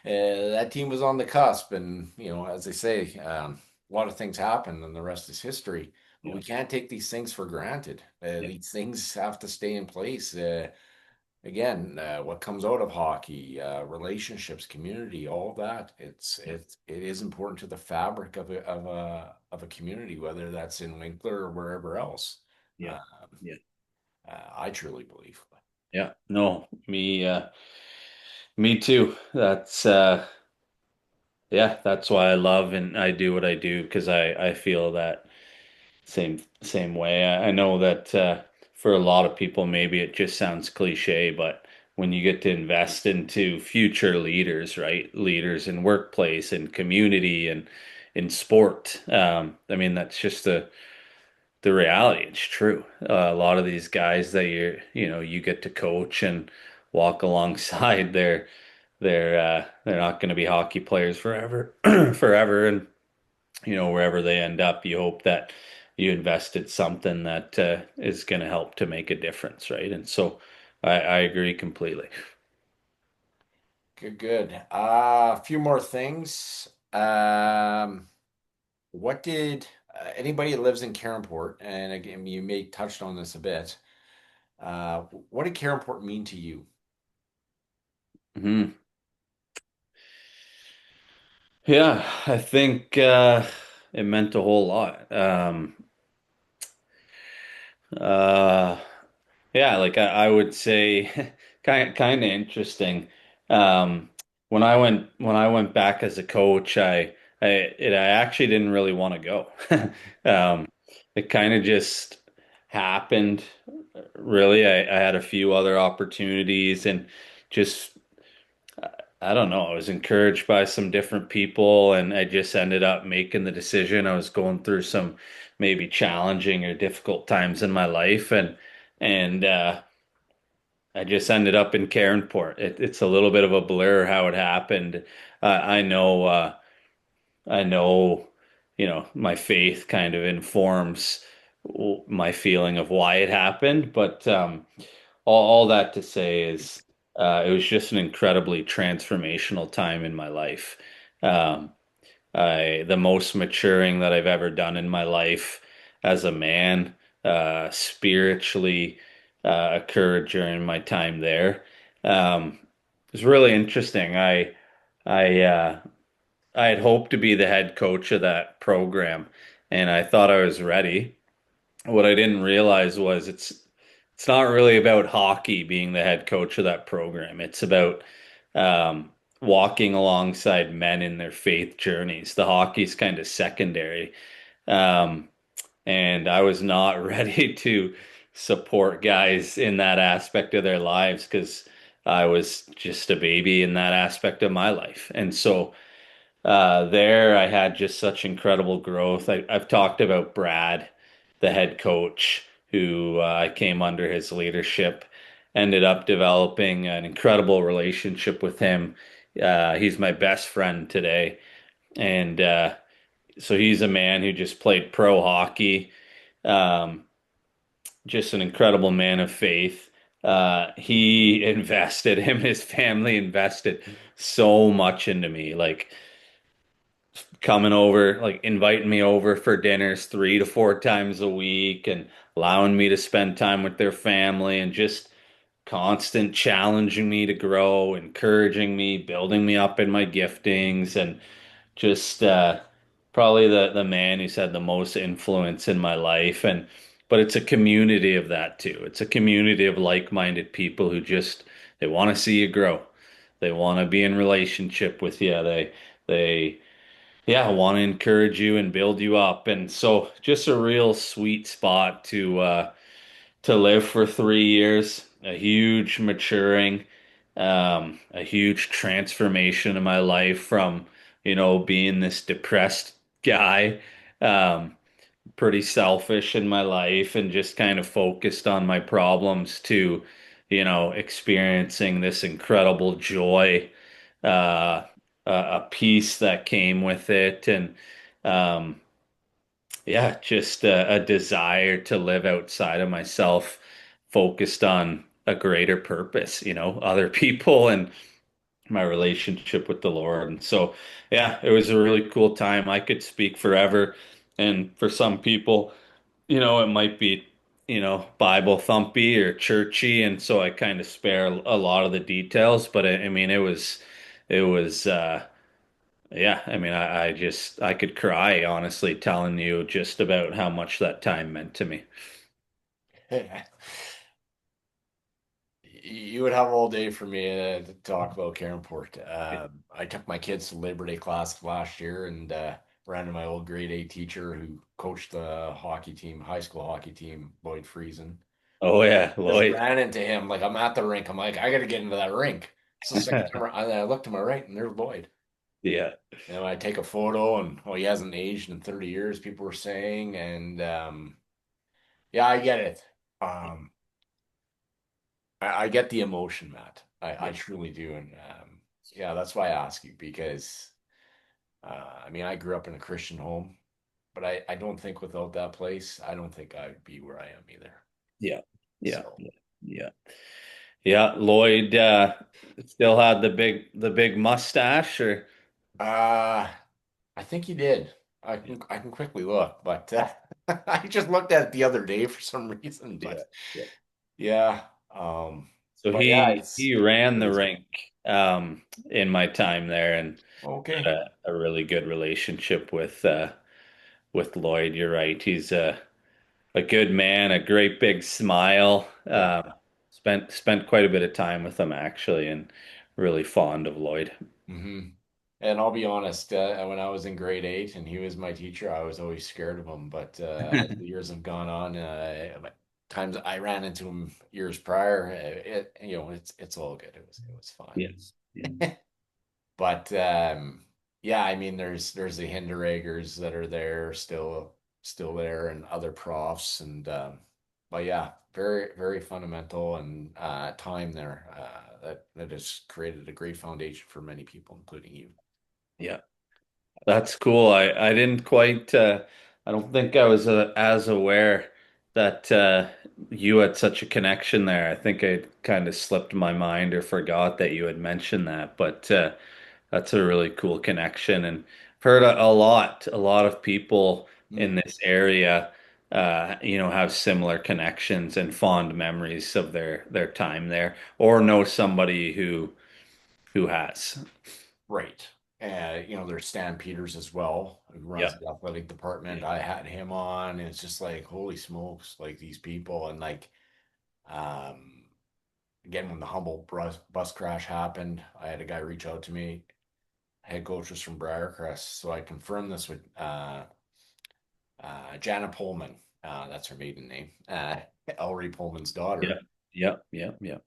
that team was on the cusp, and as they say, a lot of things happen, and the rest is history. But Yeah, we can't take these things for granted. yeah, These things have to stay in place. Again, what comes out of hockey, relationships, community, all that. yeah, It is important to the fabric of a community, whether that's in Winkler or wherever else. yeah, Uh, yeah. I truly believe. Yeah. No, me too. That's why I love and I do what I do, because I feel that same way. I know that for a lot of people, maybe it just sounds cliche, but when you get to invest into future leaders, right? Leaders in workplace and community and in sport, I mean, that's just the reality. It's true. A lot of these guys that you get to coach and walk alongside, they're not going to be hockey players forever, forever, and wherever they end up, you hope that you invested something that is going to help to make a difference, right? And so I agree completely. Good, good. A few more things. What did anybody that lives in Caronport, and again, you may touched on this a bit. What did Caronport mean to you? Hmm. Yeah, I think it meant a whole lot. Uh, Yeah, like I would say kind of interesting. When I went back as a coach, I actually didn't really want to go. It kind of just happened. Really, I had a few other opportunities and just I don't know. I was encouraged by some different people, and I just ended up making the decision. I was going through some maybe challenging or difficult times in my life, and I just ended up in Cairnport. It's a little bit of a blur how it happened. I know, I know, my faith kind of informs my feeling of why it happened. But all that to say is, It was just an incredibly transformational time in my life. Um, the most maturing that I've ever done in my life as a man, spiritually, occurred during my time there. It was really interesting. I, uh, I had hoped to be the head coach of that program, and I thought I was ready. What I didn't realize was it's not really about hockey being the head coach of that program. It's about um, walking alongside men in their faith journeys. The hockey's kind of secondary. Um, and I was not ready to support guys in that aspect of their lives because I was just a baby in that aspect of my life. And so there, I had just such incredible growth. I've talked about Brad, the head coach, who I came under his leadership, ended up developing an incredible relationship with him. He's my best friend today. And so he's a man who just played pro hockey, um, just an incredible man of faith. He invested, him and his family invested so much into me. Like, coming over, like inviting me over for dinners 3 to 4 times a week and allowing me to spend time with their family and just constant challenging me to grow, encouraging me, building me up in my giftings, and just probably the man who's had the most influence in my life. And but it's a community of that too. It's a community of like-minded people who just they want to see you grow. They want to be in relationship with you. They yeah, I want to encourage you and build you up. And so just a real sweet spot to live for 3 years, a huge maturing, a huge transformation in my life from, being this depressed guy, um, pretty selfish in my life and just kind of focused on my problems to, experiencing this incredible joy, uh, a peace that came with it, and um, yeah, just a desire to live outside of myself, focused on a greater purpose, other people and my relationship with the Lord. And so, yeah, it was a really cool time. I could speak forever. And for some people, it might be, Bible thumpy or churchy. And so I kind of spare a lot of the details. But I mean, it was, yeah, I mean, I could cry honestly telling you just about how much that time meant to me. You would have all day for me to talk about Carenport. I took my kids to Labor Day class last year and ran into my old grade A teacher who coached the hockey team, high school hockey team, Lloyd Friesen. Oh yeah, Just Lloyd. ran into him like I'm at the rink. I'm like, I got to get into that rink. It's the second time I looked to my right and there's Lloyd. Yeah, And I take a photo and he hasn't aged in 30 years, people were saying. And yeah, I get it. Um, I get the emotion, Matt. I yeah, truly do. And yeah, that's why I ask you because I mean, I grew up in a Christian home, but I don't think without that place, I don't think I would be where I am either. yeah, yeah, So, yeah, yeah. Yeah, Lloyd still had the big mustache, or uh, I think he did. I can quickly look, but I just looked at it the other day for some reason. yeah, But yeah. yeah, So but yeah, he it's he ran the crazy. rink in my time there, and had Okay. a really good relationship with Lloyd. You're right. He's a good man, a great big smile. Yeah. Spent quite a bit of time with him actually, and really fond of Lloyd. Hmm. And I'll be honest, when I was in grade eight and he was my teacher, I was always scared of him. But as the years have gone on, times I ran into him years prior, it's all good. It was Yeah, fine. yeah, But yeah, I mean, there's the Hindereggers that are there still there, and other profs, and but yeah, very very fundamental and time there that has created a great foundation for many people, including you. yeah. That's cool. I didn't quite. I don't think I was as aware that you had such a connection there. I think it kind of slipped my mind or forgot that you had mentioned that, but that's a really cool connection. And I've heard a lot of people in Mm, this area, have similar connections and fond memories of their time there, or know somebody who has. right. There's Stan Peters as well, who runs Yeah, the athletic department. yeah, I had him on, and it's just like, holy smokes, like these people. And like, um, again, when the Humboldt bus crash happened, I had a guy reach out to me. Head coach was from Briarcrest, so I confirmed this with Jana Pullman. That's her maiden name. Ellery Pullman's yeah, daughter. yeah, yeah, yeah,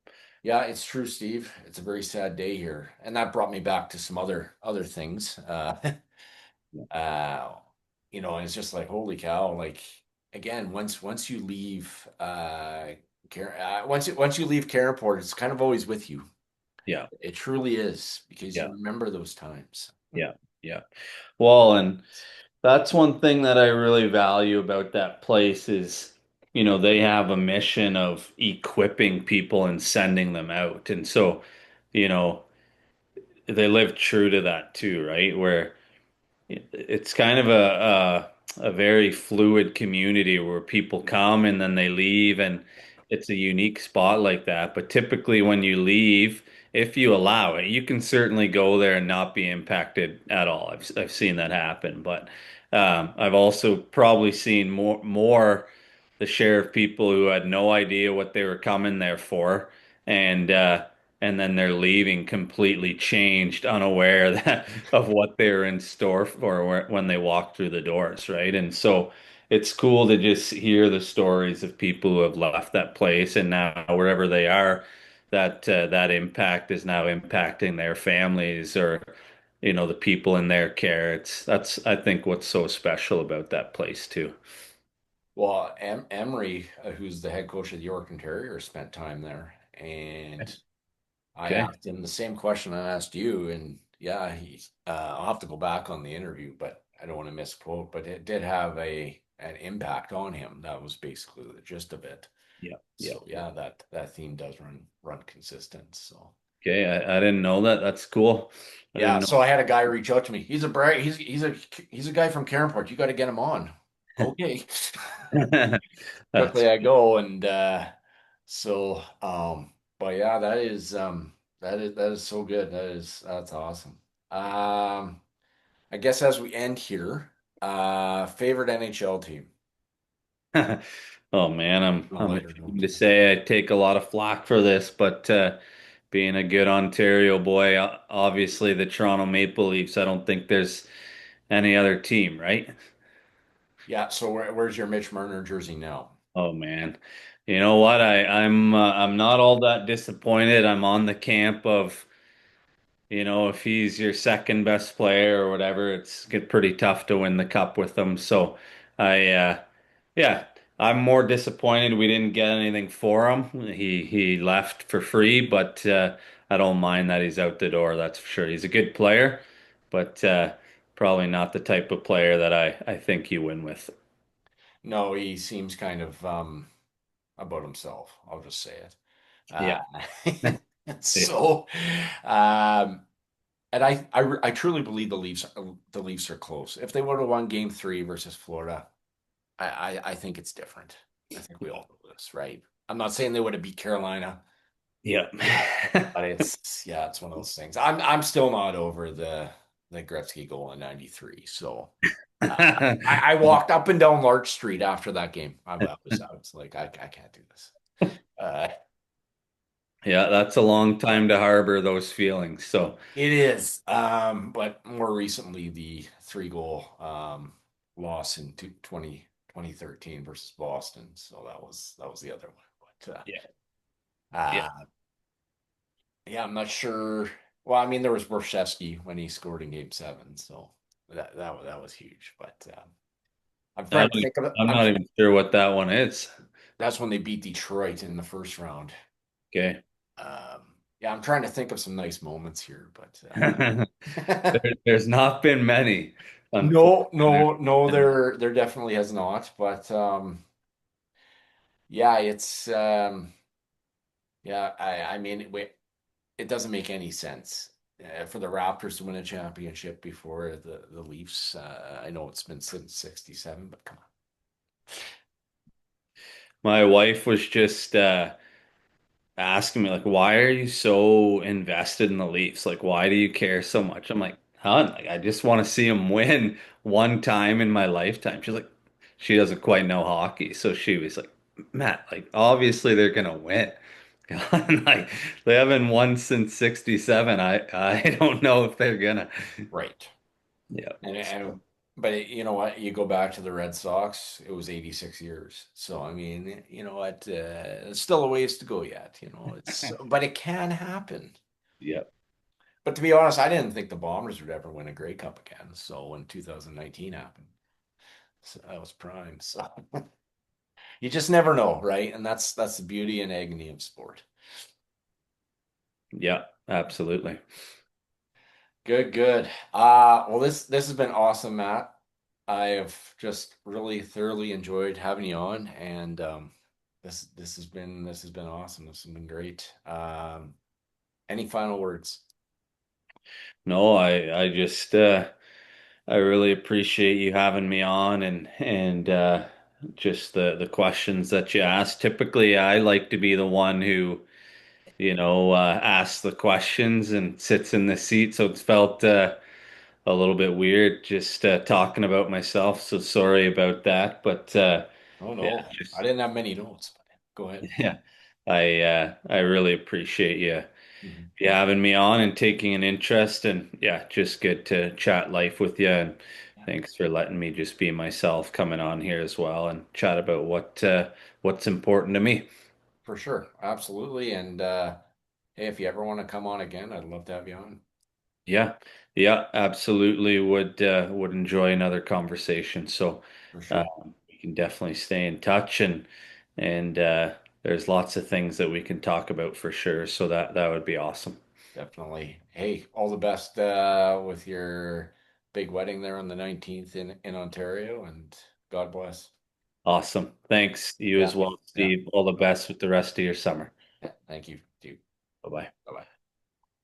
Yeah, it's true, Steve. It's a very sad day here, and that brought me back to some other things. Uh, and it's just like, holy cow! Like again, once you leave, once you leave Careport, it's kind of always with you. yeah, It truly is because yeah, you remember those times. yeah, yeah. Well, and that's one thing that I really value about that place is, they have a mission of equipping people and sending them out. And so, you know, they live true to that too, right? Where it's kind of a very fluid community where people come and then they leave, and it's a unique spot like that. But typically, when you leave, if you allow it, you can certainly go there and not be impacted at all. I've seen that happen, but I've also probably seen more the share of people who had no idea what they were coming there for, and uh, and then they're leaving completely changed, unaware that of what they're in store for when they walk through the doors, right? And so it's cool to just hear the stories of people who have left that place and now wherever they are, that impact is now impacting their families or the people in their care. That's I think what's so special about that place too. Well, Emery, who's the head coach of the York Terriers, spent time there, and I Okay. asked him the same question I asked you, and yeah, I'll have to go back on the interview, but I don't want to misquote. But it did have a an impact on him. That was basically the gist of it. Yeah. Yeah. So yeah, that theme does run consistent. So Okay. I didn't know that. That's cool. I yeah, didn't so know. I had a guy reach out to me. He's a bright. He's a guy from Carenport. You got to get him on. Okay. That's Quickly I go and so but yeah, that is so good. That's awesome. Um I guess as we end here, favorite NHL team Oh man, on a I'm lighter ashamed note. to say I take a lot of flack for this, but being a good Ontario boy, obviously the Toronto Maple Leafs, I don't think there's any other team, right? Yeah, so where's your Mitch Marner jersey now? Oh man. You know what? I'm not all that disappointed. I'm on the camp of if he's your second best player or whatever, it's get pretty tough to win the cup with him. So yeah, I'm more disappointed we didn't get anything for him. He left for free, but I don't mind that he's out the door, that's for sure. He's a good player, but probably not the type of player that I think you win with. No, he seems kind of about himself. I'll just say it. Uh, Yeah. Yeah. so um and I truly believe the Leafs are close. If they would have won game three versus Florida, I think it's different. I think we all know this, right? I'm not saying they would have beat Carolina, Yeah. but it's one of those things. I'm still not over the Gretzky goal in '93. So I walked up and down Larch Street after that game. I was like, I can't do this. Uh, Yeah, that's a long time to harbor those feelings. So it is, but more recently the three goal loss in 2013 versus Boston. So that was the other one. But yeah, yeah. yeah, I'm not sure. Well, I mean, there was Borshevsky when he scored in Game Seven, so that was huge. But I'm I trying to don't, think of it. I'm not even sure what that one is. That's when they beat Detroit in the first round. Okay. Yeah, I'm trying to think of some nice moments here, but There's not been many, no, unfortunately. no, no, there definitely has not. But Yeah, it's yeah, I mean it doesn't make any sense for the Raptors to win a championship before the Leafs. I know it's been since '67, but come on. My wife was just asking me like, why are you so invested in the Leafs? Like, why do you care so much? I'm like, huh? Like, I just want to see them win one time in my lifetime. She's like, she doesn't quite know hockey, so she was like, Matt, like, obviously they're gonna win. And like, they haven't won since '67. I don't know if they're gonna. Right. Yeah. And but you know what? You go back to the Red Sox, it was 86 years. So I mean, you know what? It's still a ways to go yet. You know, it's but it can happen. Yeah. But to be honest, I didn't think the Bombers would ever win a Grey Cup again. So when 2019 happened, so that was prime. So you just never know, right? And that's the beauty and agony of sport. Yeah, absolutely. Good, good. Well, this has been awesome, Matt. I have just really thoroughly enjoyed having you on, and this has been awesome. This has been great. Any final words? No, I just I really appreciate you having me on and just the questions that you asked. Typically, I like to be the one who, asks the questions and sits in the seat, so it's felt a little bit weird just talking about myself. So sorry about that, but Oh yeah, no, I just didn't have many notes. But go ahead. yeah, I really appreciate Mhm. you having me on and taking an interest. And yeah, just good to chat life with you. And Yeah, thanks for letting me just be myself coming on here as well and chat about what's important to me. for sure, absolutely. And hey, if you ever want to come on again, I'd love to have you on. Yeah, yeah, absolutely would enjoy another conversation. So For sure. we can definitely stay in touch and there's lots of things that we can talk about for sure. So that would be awesome. Definitely. Hey, all the best with your big wedding there on the 19th in Ontario, and God bless. Awesome. Thanks. You as Yeah, well, yeah, Steve. All the best with the rest of your summer. yeah. Thank you, dude. Bye bye. Bye bye.